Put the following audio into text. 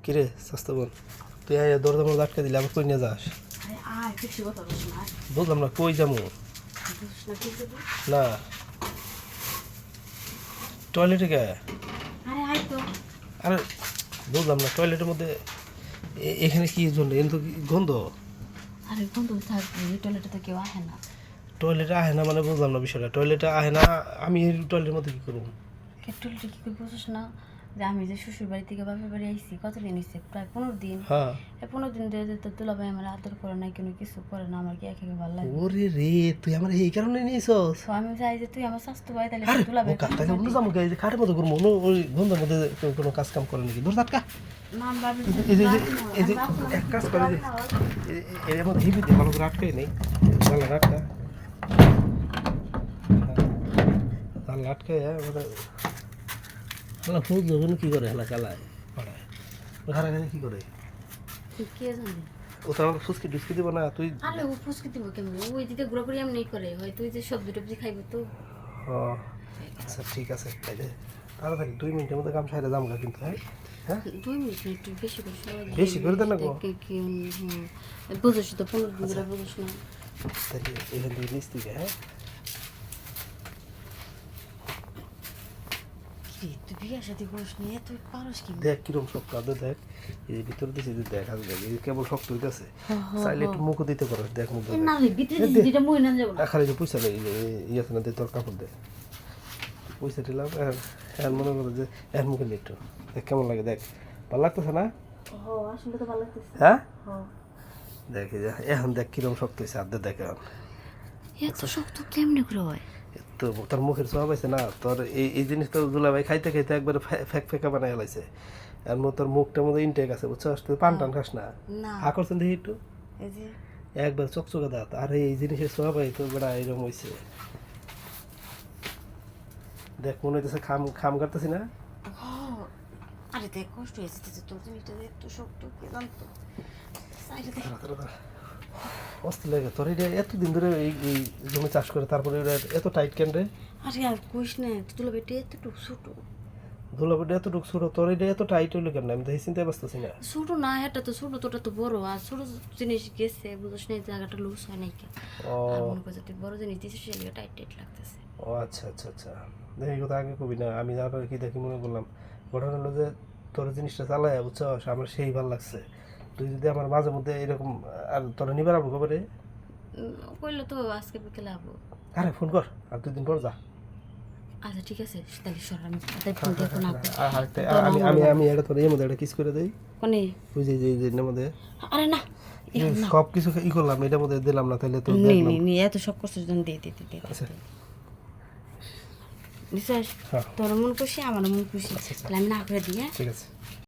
কিরে সস্তা বোন, তুই দরজা মধ্যে আটকে দিলে আবার কই নিয়ে যাস? বুঝলাম না, কই যাবো? না, টয়লেটে কে? আরে বুঝলাম না, টয়লেটের মধ্যে এখানে কি জন্য? এখানে তো গন্ধ। আরে গন্ধ থাকবে, টয়লেটে তো কেউ আসে না। টয়লেটে আহে না মানে বুঝলাম না বিষয়টা। টয়লেটে আহে না, আমি এই টয়লেটের মধ্যে কি করবো? টয়লেটে কি করে বুঝিস না যে আমি যে শ্বশুর বাড়ি থেকে বাপের বাড়ি আইসি কতদিন হয়েছে? প্রায় 15 দিন। হ্যাঁ, এই 15 দিন ধরে তো দুলাভাই আমার আদর করে না, কোনো কিছু করে না, আমার কি একে ভালো লাগে? ওরে রে, তুই আমার এই কারণে নিয়েছস? তো আমি চাই যে তুই আমার স্বাস্থ্য ভাই, তাহলে আরে দুলাভাই তাহলে অন্য যাবো এই যে খাটের মধ্যে করবো, ওই গন্ধের মধ্যে কোনো কাজ কাম করে নাকি? দূর টাটকা। না ভাবি এই যে এক কাজ করে, এর মধ্যে হিবি দিয়ে ভালো করে আটকাই নেই, ভালো আটকা, ভালো আটকায় মানে হালা ফুল যখন কি করে হালা চালায় পাড়ায় ঘাড়াঘাড়ি কি করে? কে জানে? ও তো আমাকে ফুসকি ডুসকি দিব না তুই? আরে ও ফুসকি দিব কেমন? ওই দিকে ঘোরাঘুরি এমনি করে, হয় তুই যে সবজি টবজি খাইবো তো। ও আচ্ছা ঠিক আছে, তাইলে তাড়াতাড়ি 2 মিনিটের মধ্যে কাম সাইডে যাবো কিন্তু। হ্যাঁ হ্যাঁ, 2 মিনিট না, একটু বেশি করে সময় দিই। বেশি করে দেন না গো। বুঝিস তো 15 দিন ধরে বুঝিস না। তাহলে এখান থেকে নিচ থেকে। হ্যাঁ কি তুই বিয়ে সাথে করিস নি, তুই পারস কি? দেখ কিরম শক্ত আদে, দেখ এই যে ভিতরে দিয়েছি, দেখ আজ দেখ এই কেবল শক্ত হইতেছে, চাইলে একটু মুখও দিতে পারো। দেখ মুখ না রে, ভিতরে যেটা মই না যাব না। খালি যে পয়সা নেই, ইয়ে আছে না, দে তোর কাপড় দে, পয়সা দিলাম। এখন মনে করো যে এর মুখে নি একটু দেখ কেমন লাগে, দেখ ভালো লাগতেছে না? ও আসলে তো ভালো লাগতেছে। হ্যাঁ হ্যাঁ, দেখ এই যে এখন দেখ কিরম শক্ত হয়েছে আদে, দেখ এখন এত শক্ত কেমনে করে হয়? তো তোর মুখের সব আছে না, তোর এই জিনিস তো দুলাভাই খাইতে খাইতে একবারে ফেক ফেকা বানাই লাইছে। আর তোর মুখটার মধ্যে ইনটেক আছে, বুঝছস? তুই পান টান খাস না? না হা করছেন দেখি একটু, এই যে একবার চকচকে দাঁত, আর এই জিনিসের সব তো বেড়া এরকম হয়েছে। দেখ মনে হইতেছে খাম খাম কাটতেছি না? আরে দেখ কষ্ট হয়েছে তোর জিনিসটা যে এত শক্ত, কে জানতো? সাইডে দেখ। অস্থির লাগে তোর এটা এতদিন ধরে এই জমি চাষ করে, তারপরে এটা এত টাইট কেন রে? আরে আর কইস না, তুই বেটে এতটুকু ছোট। ধুলাবাড়ি এতটুকু ছোট, তোর এটা এত টাইট হইলো কেন? আমি তো এই চিন্তায় পারতেছি না। ছোট না, এটা তো ছোট, তোটা তো বড়। আর ছোট জিনিস গেছে, বুঝছ না, এই জায়গাটা লুজ হয় নাই কেন? ও আর মনে করছে তুই বড় জিনিস দিছিস, সেগুলো টাইট টাইট লাগতেছে। ও আচ্ছা আচ্ছা আচ্ছা, দেখি কথা আগে কবি না, আমি তারপরে কি দেখি মনে করলাম। ঘটনা হলো যে তোর জিনিসটা চালায়, বুঝছস, আমার সেই ভালো লাগছে। তুই যদি আমার মাঝে মধ্যে এরকম আর তোরা নিবার আবো খবরে, কইলে তো আজকে বিকেলে আবো। আরে ফোন কর, আর 2 দিন পর যা। আচ্ছা ঠিক আছে, তাহলে সর, আমি তাই ফোন দিয়ে ফোন আবো। আমি আমি আমি এটা তোর এর মধ্যে একটা কিস করে দেই, কোনে? তুই যে যে এর মধ্যে আরে না, সব কিছু ই করলাম, এটার মধ্যে দিলাম না, তাহলে তো নে দেখলাম। নে নে, এত শখ করছিস যখন দে দে দে দে। আচ্ছা নিশ্চয় হ্যাঁ তোর মন খুশি, আমার মন খুশি, তাহলে আমি না করে দিই। হ্যাঁ ঠিক আছে।